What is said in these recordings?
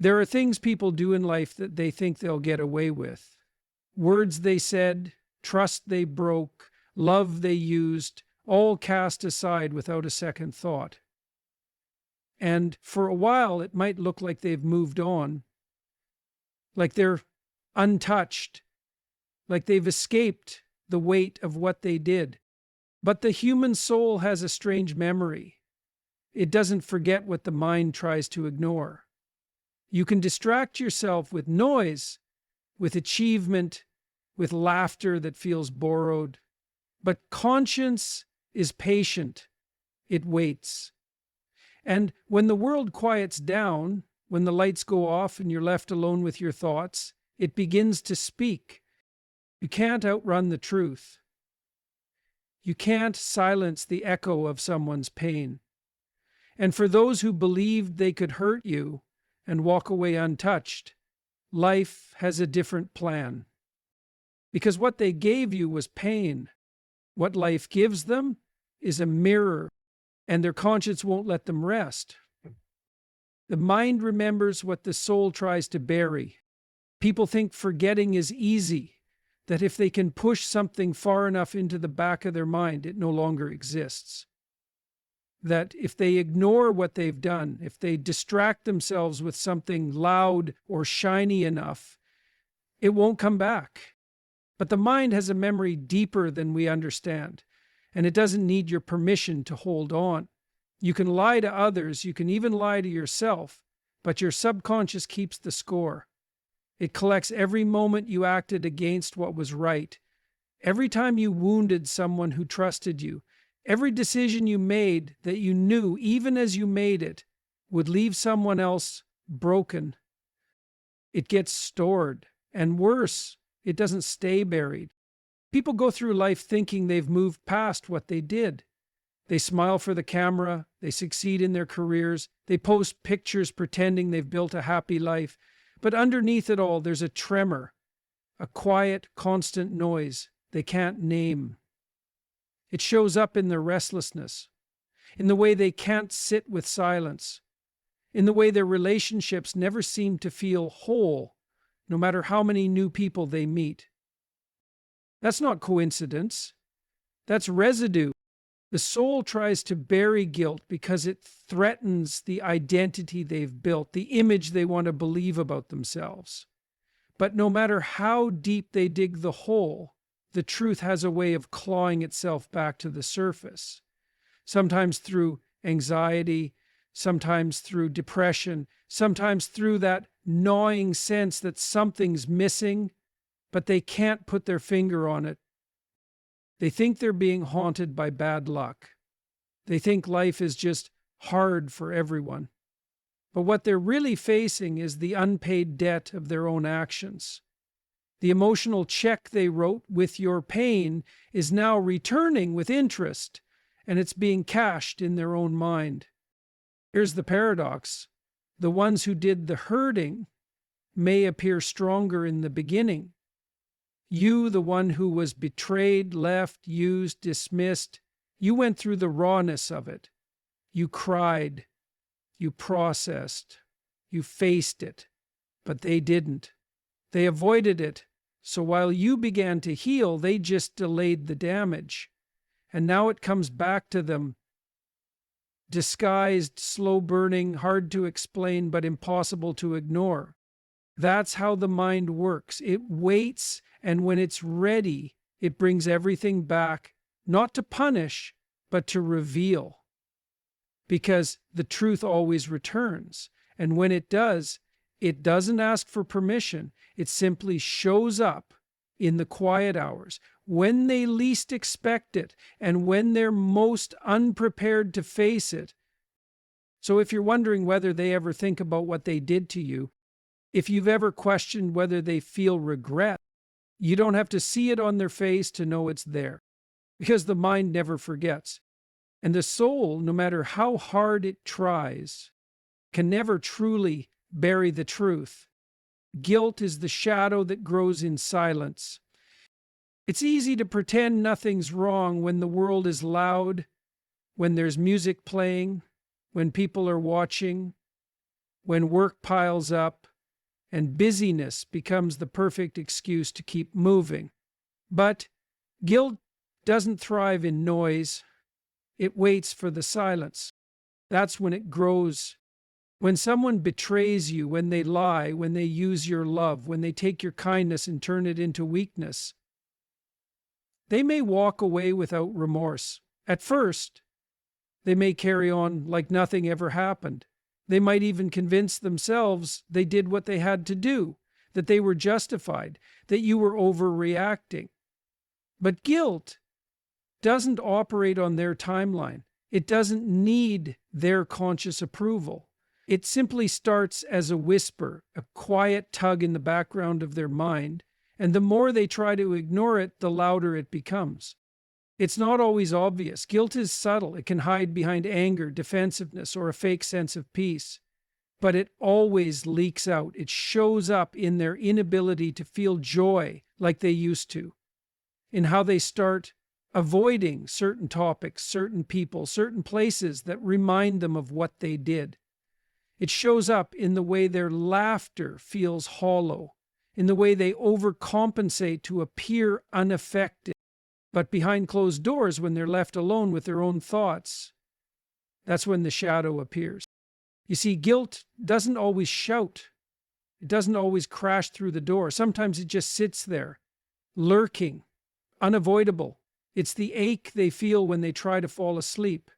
There are things people do in life that they think they'll get away with. Words they said, trust they broke, love they used, all cast aside without a second thought. And for a while, it might look like they've moved on, like they're untouched, like they've escaped the weight of what they did. But the human soul has a strange memory. It doesn't forget what the mind tries to ignore. You can distract yourself with noise, with achievement, with laughter that feels borrowed. But conscience is patient. It waits. And when the world quiets down, when the lights go off and you're left alone with your thoughts, it begins to speak. You can't outrun the truth. You can't silence the echo of someone's pain. And for those who believed they could hurt you and walk away untouched, life has a different plan. Because what they gave you was pain. What life gives them is a mirror, and their conscience won't let them rest. The mind remembers what the soul tries to bury. People think forgetting is easy, that if they can push something far enough into the back of their mind, it no longer exists. That if they ignore what they've done, if they distract themselves with something loud or shiny enough, it won't come back. But the mind has a memory deeper than we understand, and it doesn't need your permission to hold on. You can lie to others, you can even lie to yourself, but your subconscious keeps the score. It collects every moment you acted against what was right, every time you wounded someone who trusted you, every decision you made that you knew, even as you made it, would leave someone else broken. It gets stored, and worse, it doesn't stay buried. People go through life thinking they've moved past what they did. They smile for the camera, they succeed in their careers, they post pictures pretending they've built a happy life. But underneath it all, there's a tremor, a quiet, constant noise they can't name. It shows up in their restlessness, in the way they can't sit with silence, in the way their relationships never seem to feel whole, no matter how many new people they meet. That's not coincidence. That's residue. The soul tries to bury guilt because it threatens the identity they've built, the image they want to believe about themselves. But no matter how deep they dig the hole, the truth has a way of clawing itself back to the surface. Sometimes through anxiety, sometimes through depression, sometimes through that gnawing sense that something's missing, but they can't put their finger on it. They think they're being haunted by bad luck. They think life is just hard for everyone. But what they're really facing is the unpaid debt of their own actions. The emotional check they wrote with your pain is now returning with interest, and it's being cashed in their own mind. Here's the paradox. The ones who did the hurting may appear stronger in the beginning. You, the one who was betrayed, left, used, dismissed, you went through the rawness of it. You cried, you processed, you faced it, but they didn't. They avoided it, so while you began to heal, they just delayed the damage. And now it comes back to them, disguised, slow-burning, hard to explain, but impossible to ignore. That's how the mind works. It waits, and when it's ready, it brings everything back, not to punish, but to reveal. Because the truth always returns. And when it doesn't ask for permission. It simply shows up in the quiet hours, when they least expect it, and when they're most unprepared to face it. So if you're wondering whether they ever think about what they did to you, if you've ever questioned whether they feel regret, you don't have to see it on their face to know it's there, because the mind never forgets. And the soul, no matter how hard it tries, can never truly bury the truth. Guilt is the shadow that grows in silence. It's easy to pretend nothing's wrong when the world is loud, when there's music playing, when people are watching, when work piles up and busyness becomes the perfect excuse to keep moving. But guilt doesn't thrive in noise. It waits for the silence. That's when it grows. When someone betrays you, when they lie, when they use your love, when they take your kindness and turn it into weakness, they may walk away without remorse. At first, they may carry on like nothing ever happened. They might even convince themselves they did what they had to do, that they were justified, that you were overreacting. But guilt doesn't operate on their timeline. It doesn't need their conscious approval. It simply starts as a whisper, a quiet tug in the background of their mind, and the more they try to ignore it, the louder it becomes. It's not always obvious. Guilt is subtle. It can hide behind anger, defensiveness, or a fake sense of peace. But it always leaks out. It shows up in their inability to feel joy like they used to, in how they start avoiding certain topics, certain people, certain places that remind them of what they did. It shows up in the way their laughter feels hollow, in the way they overcompensate to appear unaffected. But behind closed doors, when they're left alone with their own thoughts, that's when the shadow appears. You see, guilt doesn't always shout. It doesn't always crash through the door. Sometimes it just sits there, lurking, unavoidable. It's the ache they feel when they try to fall asleep.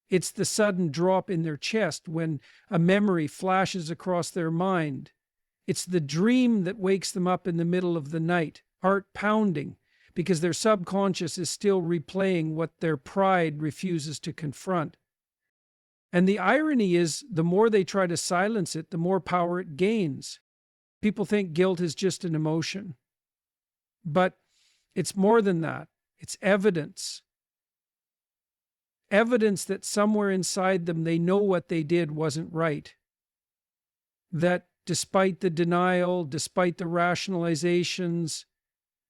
It's the sudden drop in their chest when a memory flashes across their mind. It's the dream that wakes them up in the middle of the night, heart pounding, because their subconscious is still replaying what their pride refuses to confront. And the irony is, the more they try to silence it, the more power it gains. People think guilt is just an emotion. But it's more than that. It's evidence. Evidence that somewhere inside them they know what they did wasn't right. That despite the denial, despite the rationalizations,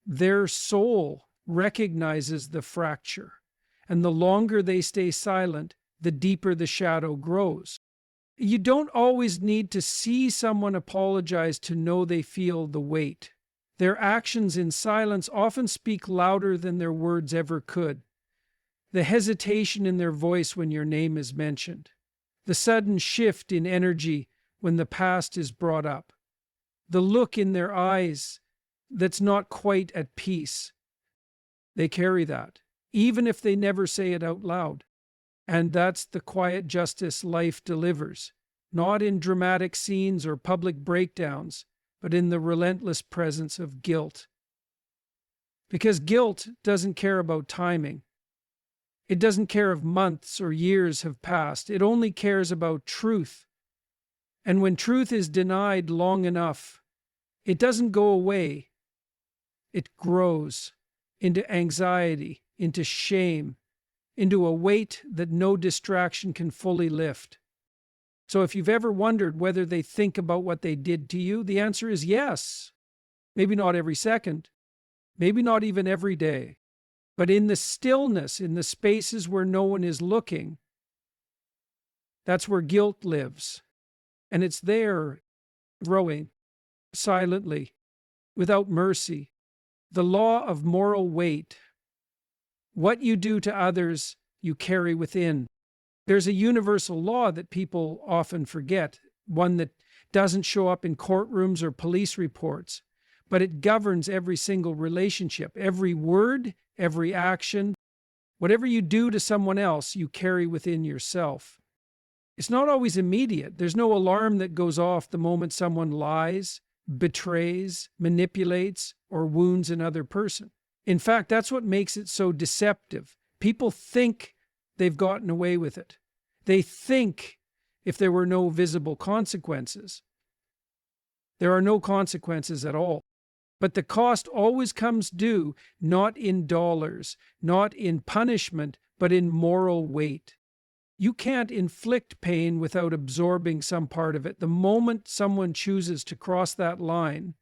their soul recognizes the fracture. And the longer they stay silent, the deeper the shadow grows. You don't always need to see someone apologize to know they feel the weight. Their actions in silence often speak louder than their words ever could. The hesitation in their voice when your name is mentioned. The sudden shift in energy when the past is brought up. The look in their eyes that's not quite at peace. They carry that, even if they never say it out loud. And that's the quiet justice life delivers, not in dramatic scenes or public breakdowns, but in the relentless presence of guilt. Because guilt doesn't care about timing. It doesn't care if months or years have passed. It only cares about truth. And when truth is denied long enough, it doesn't go away. It grows into anxiety, into shame, into a weight that no distraction can fully lift. So if you've ever wondered whether they think about what they did to you, the answer is yes. Maybe not every second, maybe not even every day, but in the stillness, in the spaces where no one is looking, that's where guilt lives. And it's there, growing silently, without mercy. The law of moral weight. What you do to others, you carry within. There's a universal law that people often forget, one that doesn't show up in courtrooms or police reports, but it governs every single relationship, every word, every action. Whatever you do to someone else, you carry within yourself. It's not always immediate. There's no alarm that goes off the moment someone lies, betrays, manipulates, or wounds another person. In fact, that's what makes it so deceptive. People think they've gotten away with it. They think if there were no visible consequences. There are no consequences at all. But the cost always comes due, not in dollars, not in punishment, but in moral weight. You can't inflict pain without absorbing some part of it. The moment someone chooses to cross that line,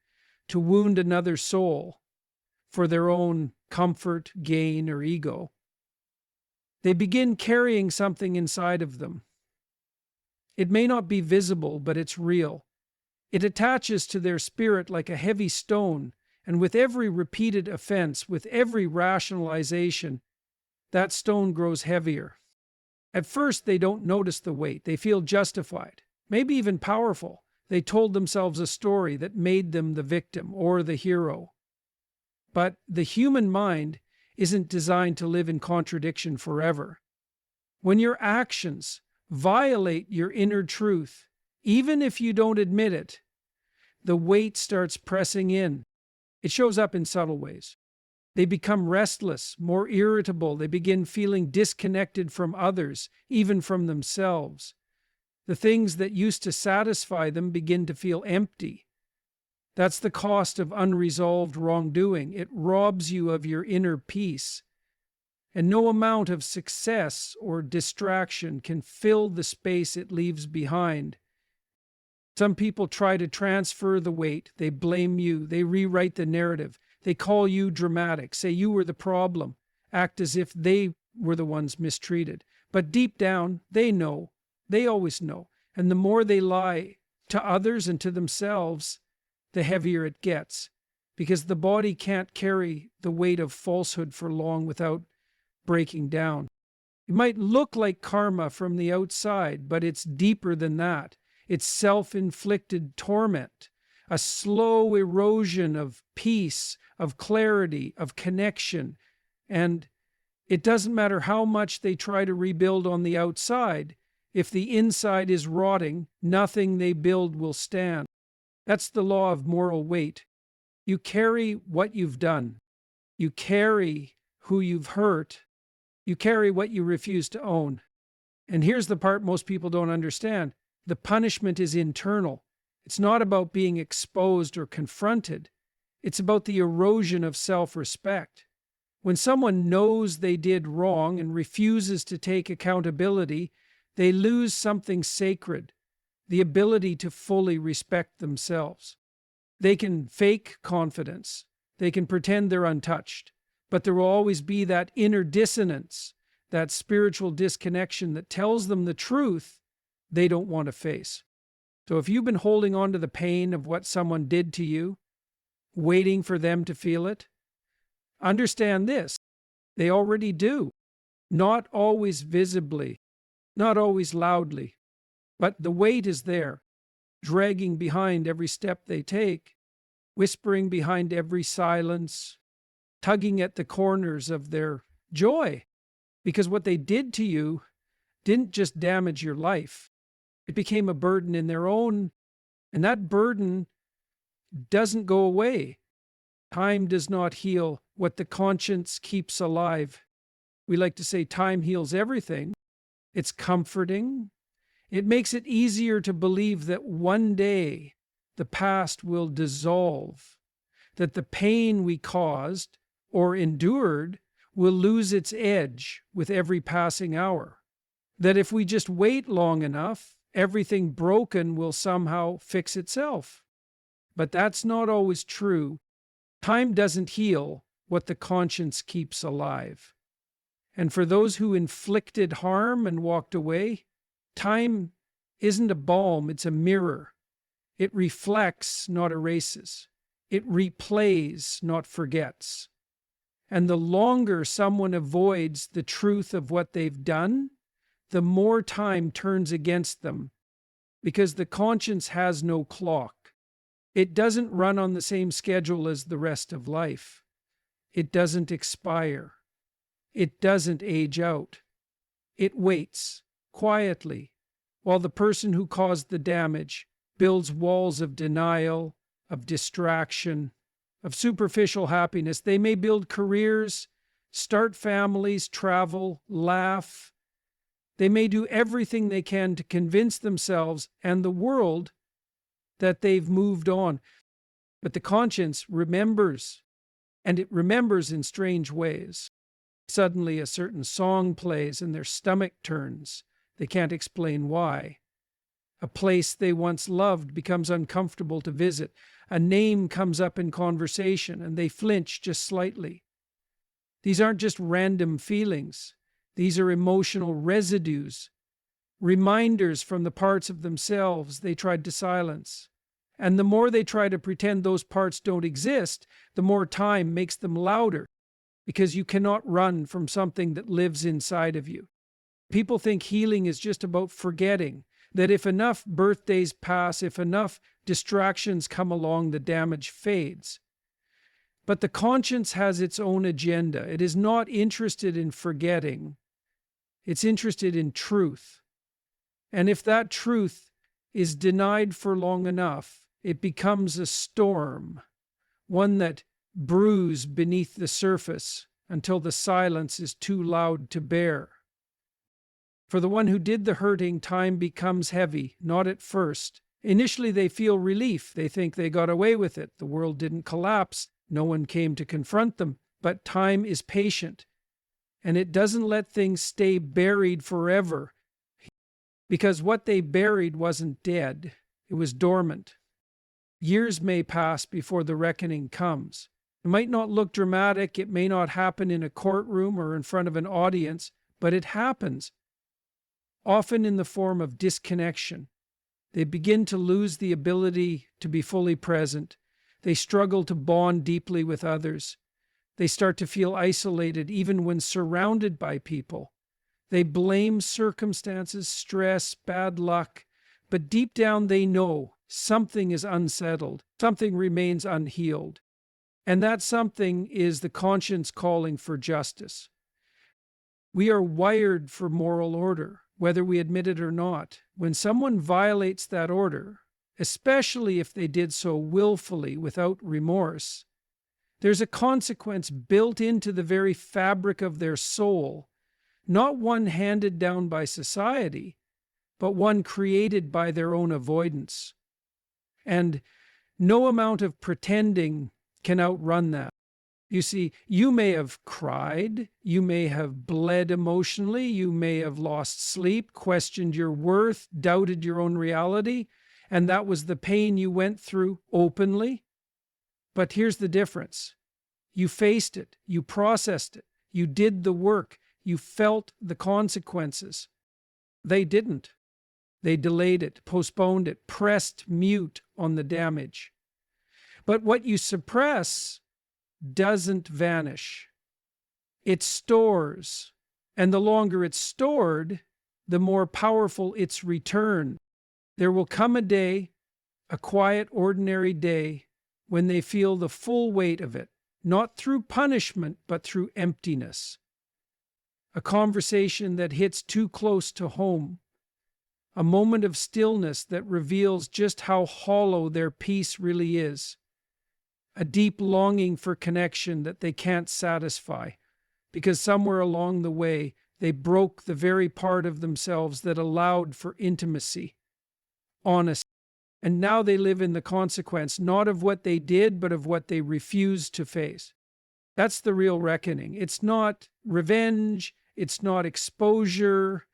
to wound another soul for their own comfort, gain, or ego, they begin carrying something inside of them. It may not be visible, but it's real. It attaches to their spirit like a heavy stone, and with every repeated offense, with every rationalization, that stone grows heavier. At first, they don't notice the weight. They feel justified, maybe even powerful. They told themselves a story that made them the victim or the hero. But the human mind isn't designed to live in contradiction forever. When your actions violate your inner truth, even if you don't admit it, the weight starts pressing in. It shows up in subtle ways. They become restless, more irritable. They begin feeling disconnected from others, even from themselves. The things that used to satisfy them begin to feel empty. That's the cost of unresolved wrongdoing. It robs you of your inner peace. And no amount of success or distraction can fill the space it leaves behind. Some people try to transfer the weight. They blame you. They rewrite the narrative. They call you dramatic, say you were the problem, act as if they were the ones mistreated. But deep down, they know. They always know. And the more they lie to others and to themselves, the heavier it gets. Because the body can't carry the weight of falsehood for long without breaking down. It might look like karma from the outside, but it's deeper than that. It's self-inflicted torment, a slow erosion of peace, of clarity, of connection. And it doesn't matter how much they try to rebuild on the outside. If the inside is rotting, nothing they build will stand. That's the law of moral weight. You carry what you've done. You carry who you've hurt. You carry what you refuse to own. And here's the part most people don't understand. The punishment is internal. It's not about being exposed or confronted. It's about the erosion of self-respect. When someone knows they did wrong and refuses to take accountability, they lose something sacred, the ability to fully respect themselves. They can fake confidence. They can pretend they're untouched. But there will always be that inner dissonance, that spiritual disconnection that tells them the truth they don't want to face. So if you've been holding on to the pain of what someone did to you, waiting for them to feel it, understand this. They already do. Not always visibly, not always loudly, but the weight is there, dragging behind every step they take, whispering behind every silence, tugging at the corners of their joy. Because what they did to you didn't just damage your life. It became a burden in their own, and that burden doesn't go away. Time does not heal what the conscience keeps alive. We like to say time heals everything. It's comforting. It makes it easier to believe that one day the past will dissolve, that the pain we caused or endured will lose its edge with every passing hour, that if we just wait long enough, everything broken will somehow fix itself. But that's not always true. Time doesn't heal what the conscience keeps alive. And for those who inflicted harm and walked away, time isn't a balm, it's a mirror. It reflects, not erases. It replays, not forgets. And the longer someone avoids the truth of what they've done, the more time turns against them, because the conscience has no clock. It doesn't run on the same schedule as the rest of life. It doesn't expire. It doesn't age out. It waits quietly while the person who caused the damage builds walls of denial, of distraction, of superficial happiness. They may build careers, start families, travel, laugh. They may do everything they can to convince themselves and the world that they've moved on. But the conscience remembers, and it remembers in strange ways. Suddenly a certain song plays and their stomach turns. They can't explain why. A place they once loved becomes uncomfortable to visit. A name comes up in conversation and they flinch just slightly. These aren't just random feelings. These are emotional residues reminders from the parts of themselves they tried to silence. And the more they try to pretend those parts don't exist, the more time makes them louder, because you cannot run from something that lives inside of you. People think healing is just about forgetting, that if enough birthdays pass, if enough distractions come along, the damage fades. But the conscience has its own agenda. It is not interested in forgetting. It's interested in truth. And if that truth is denied for long enough, it becomes a storm, one that brews beneath the surface until the silence is too loud to bear. For the one who did the hurting, time becomes heavy, not at first. Initially, they feel relief. They think they got away with it. The world didn't collapse. No one came to confront them. But time is patient, and it doesn't let things stay buried forever, because what they buried wasn't dead. It was dormant. Years may pass before the reckoning comes. It might not look dramatic. It may not happen in a courtroom or in front of an audience, but it happens, often in the form of disconnection. They begin to lose the ability to be fully present. They struggle to bond deeply with others. They start to feel isolated even when surrounded by people. They blame circumstances, stress, bad luck, but deep down they know something is unsettled, something remains unhealed. And that something is the conscience calling for justice. We are wired for moral order, whether we admit it or not. When someone violates that order, especially if they did so willfully without remorse, there's a consequence built into the very fabric of their soul, not one handed down by society, but one created by their own avoidance. And no amount of pretending can outrun that. You see, you may have cried, you may have bled emotionally, you may have lost sleep, questioned your worth, doubted your own reality, and that was the pain you went through openly. But here's the difference. You faced it, you processed it, you did the work, you felt the consequences. They didn't. They delayed it, postponed it, pressed mute on the damage. But what you suppress doesn't vanish. It stores, and the longer it's stored, the more powerful its return. There will come a day, a quiet, ordinary day, when they feel the full weight of it, not through punishment, but through emptiness. A conversation that hits too close to home. A moment of stillness that reveals just how hollow their peace really is. A deep longing for connection that they can't satisfy, because somewhere along the way they broke the very part of themselves that allowed for intimacy, honesty. And now they live in the consequence, not of what they did, but of what they refused to face. That's the real reckoning. It's not revenge, it's not exposure,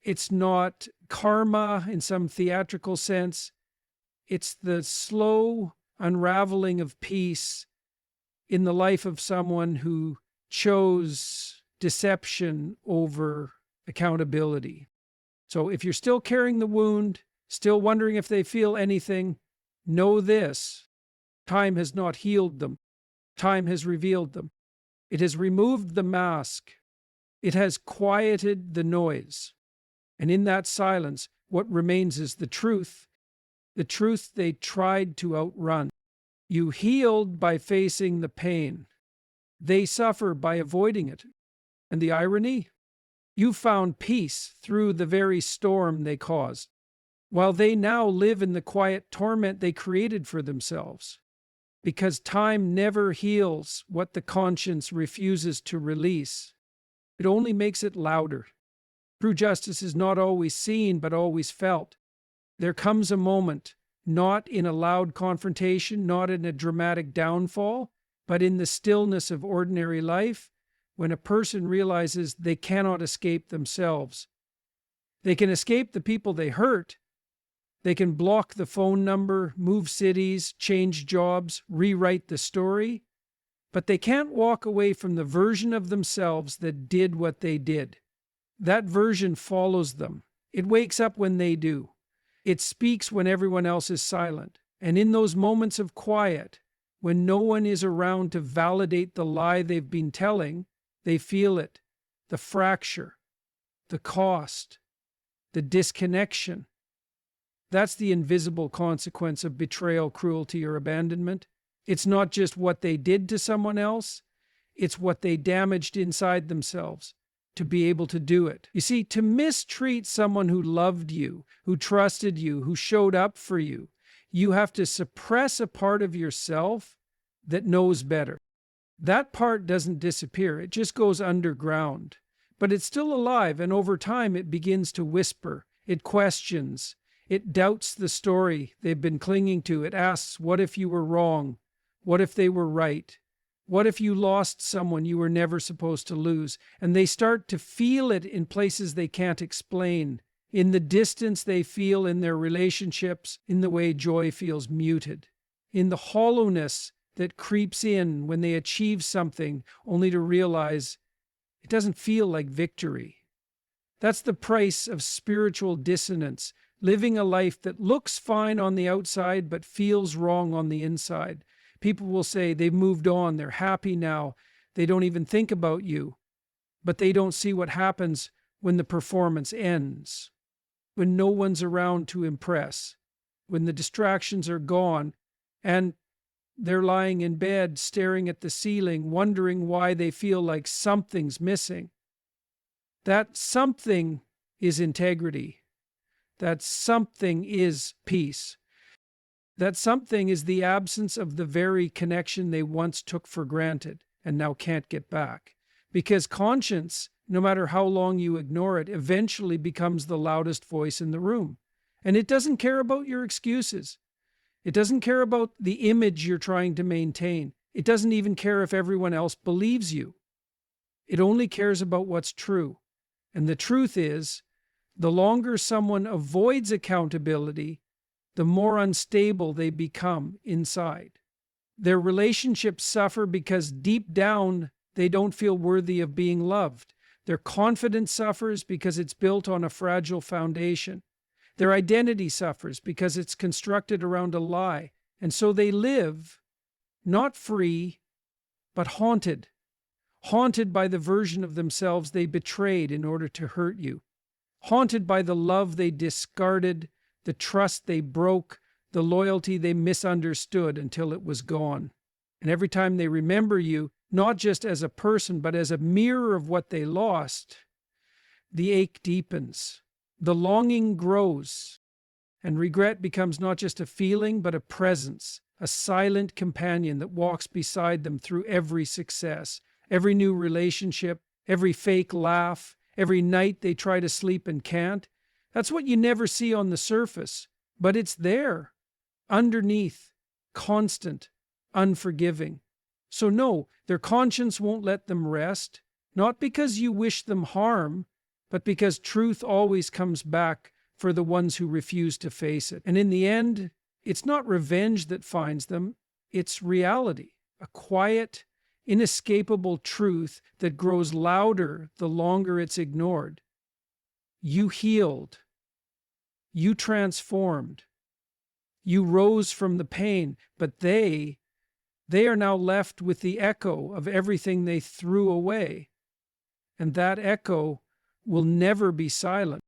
it's not karma in some theatrical sense. It's the slow unraveling of peace in the life of someone who chose deception over accountability. So if you're still carrying the wound, still wondering if they feel anything, know this: time has not healed them. Time has revealed them. It has removed the mask. It has quieted the noise. And in that silence, what remains is the truth they tried to outrun. You healed by facing the pain. They suffer by avoiding it. And the irony? You found peace through the very storm they caused, while they now live in the quiet torment they created for themselves. Because time never heals what the conscience refuses to release. It only makes it louder. True justice is not always seen, but always felt. There comes a moment, not in a loud confrontation, not in a dramatic downfall, but in the stillness of ordinary life, when a person realizes they cannot escape themselves. They can escape the people they hurt. They can block the phone number, move cities, change jobs, rewrite the story, but they can't walk away from the version of themselves that did what they did. That version follows them. It wakes up when they do. It speaks when everyone else is silent. And in those moments of quiet, when no one is around to validate the lie they've been telling, they feel it, the fracture, the cost, the disconnection. That's the invisible consequence of betrayal, cruelty, or abandonment. It's not just what they did to someone else, it's what they damaged inside themselves to be able to do it. You see, to mistreat someone who loved you, who trusted you, who showed up for you, you have to suppress a part of yourself that knows better. That part doesn't disappear, it just goes underground. But it's still alive, and over time it begins to whisper, it questions, it doubts the story they've been clinging to. It asks, what if you were wrong? What if they were right? What if you lost someone you were never supposed to lose? And they start to feel it in places they can't explain, in the distance they feel in their relationships, in the way joy feels muted, in the hollowness that creeps in when they achieve something only to realize it doesn't feel like victory. That's the price of spiritual dissonance, living a life that looks fine on the outside but feels wrong on the inside. People will say they've moved on, they're happy now, they don't even think about you, but they don't see what happens when the performance ends, when no one's around to impress, when the distractions are gone, and they're lying in bed, staring at the ceiling, wondering why they feel like something's missing. That something is integrity. That something is peace. That something is the absence of the very connection they once took for granted and now can't get back. Because conscience, no matter how long you ignore it, eventually becomes the loudest voice in the room. And it doesn't care about your excuses. It doesn't care about the image you're trying to maintain. It doesn't even care if everyone else believes you. It only cares about what's true. And the truth is, the longer someone avoids accountability, the more unstable they become inside. Their relationships suffer because deep down they don't feel worthy of being loved. Their confidence suffers because it's built on a fragile foundation. Their identity suffers because it's constructed around a lie. And so they live, not free, but haunted. Haunted by the version of themselves they betrayed in order to hurt you. Haunted by the love they discarded, the trust they broke, the loyalty they misunderstood until it was gone. And every time they remember you, not just as a person, but as a mirror of what they lost, the ache deepens, the longing grows, and regret becomes not just a feeling, but a presence, a silent companion that walks beside them through every success, every new relationship, every fake laugh, every night they try to sleep and can't. That's what you never see on the surface, but it's there, underneath, constant, unforgiving. So no, their conscience won't let them rest, not because you wish them harm, but because truth always comes back for the ones who refuse to face it. And in the end, it's not revenge that finds them, it's reality, a quiet, inescapable truth that grows louder the longer it's ignored. You healed. You transformed. You rose from the pain, but they are now left with the echo of everything they threw away. And that echo will never be silent.